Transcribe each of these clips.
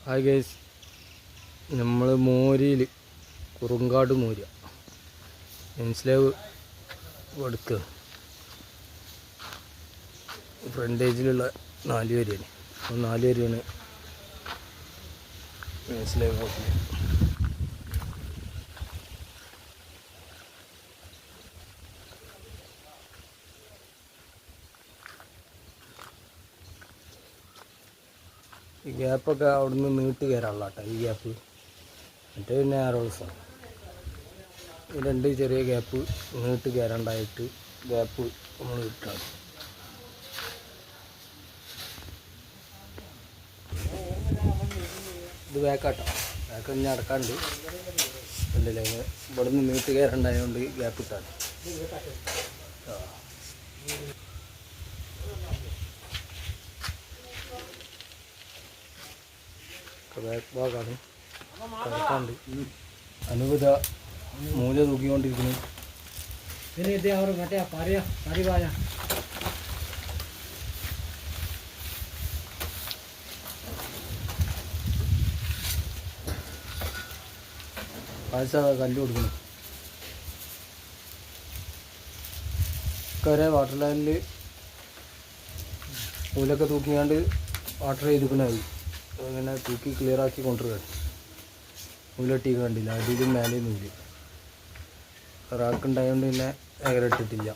Hi guys, നമ്മൾ മോരിയിൽ കുറുങ്കാട് മോര മനസ്സിലാവ് എടുക്കുക. ഫ്രണ്ടേജിലുള്ള 4 വരെയാണ്. 4 വരെയാണ് മനസ്സിലാവ് നോക്കുന്നത്. ഈ ഗ്യാപ്പൊക്കെ അവിടെ നിന്ന് നീട്ട് കയറാനുള്ള കേട്ടോ ഈ ഗ്യാപ്പ്. മറ്റേ പിന്നെ ആറോൾസാണ്. ഈ 2 ചെറിയ ഗ്യാപ്പ് നീട്ട് കയറാണ്ടായിട്ട് ഗ്യാപ്പ് നമ്മൾ കിട്ടാണ്. ഇത് ബാക്കാട്ടോ, ബാക്ക് ഇനി അടക്കാണ്ട് ഉണ്ടല്ലേ. ഇവിടെ നിന്ന് നീട്ട് കയറണ്ടായതുകൊണ്ട് ഗ്യാപ്പ് ഇട്ടാണ്. ബാക്ക് ഭാഗമാണ് കിടക്കാണ്ട്. അനുഭൂത മൂല തൂക്കിക്കൊണ്ടിരിക്കുന്നു. പായസ കല്ല് കൊടുക്കുന്നു. ഒരേ വാട്ടർ ലൈനിൽ മൂലൊക്കെ തൂക്കിയാണ്ട് വാട്ടർ ചെയ്തിക്കണായി അങ്ങനെ തൂക്കി ക്ലിയറാക്കി കൊണ്ടുവരികയാണ്. നൂലട്ടി കണ്ടില്ല, അടിയിലും മേലെയും നൂല്. റാക്കുണ്ടായതുകൊണ്ട് പിന്നെ ഇട്ടിട്ടില്ല.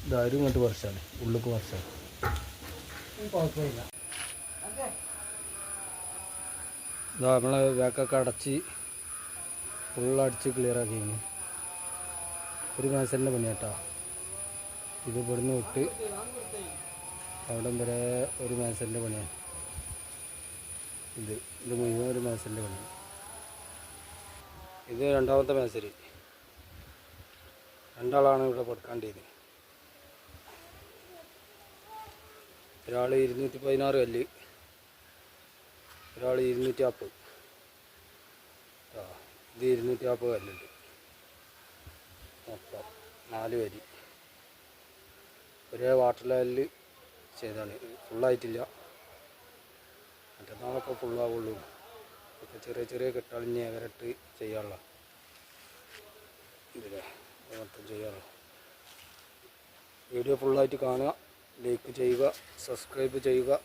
ഇതാരും ഇങ്ങോട്ട് പറിച്ചാണ്, ഉള്ളിലേക്ക് പറിച്ചാണ്. കുഴപ്പമില്ല. ഇതാ നമ്മളെ ബാക്കൊക്കെ അടച്ച് ഫുള്ളടിച്ച് ക്ലിയറാക്കി. ഒരു മാസത്തിൻ്റെ പണിയാട്ടോ ഇത്. ഇവിടുന്ന് വിട്ട് അവിടം വരെ ഒരു മാസത്തിൻ്റെ പണിയാണ് ഇത്. മുഴുവൻ ഒരു മാസത്തിൻ്റെ പണിയാണ്. ഇത് 2ാമത്തെ മേസരി. 2 ആളാണ് ഇവിടെ കൊടുക്കാണ്ടത്. ഒരാൾ 216 കല്ല്, ഒരാൾ 240. ഇത് 240 കല്ലുണ്ട് മൊത്തം. 4 വരി ഒരേ വാട്ടർ ലൈനിൽ ചെയ്താണ്. ഫുള്ളായിട്ടില്ല, മറ്റന്നാളൊക്കെ ഫുള്ളാവുള്ളൂ. ഒക്കെ ചെറിയ ചെറിയ കെട്ടളിഞ്ഞ് ഏകരട്ട് ചെയ്യാനുള്ള ഇതിലെ മൊത്തം ചെയ്യാനുള്ള. വീഡിയോ ഫുള്ളായിട്ട് കാണുക, ലൈക്ക് ചെയ്യുക, സബ്സ്ക്രൈബ് ചെയ്യുക,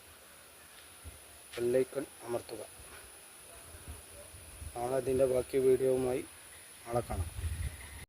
ബെല്ലൈക്കൺ അമർത്തുക. നാളെ ഇതിൻ്റെ ബാക്കി വീഡിയോവുമായി നാളെ കാണാം.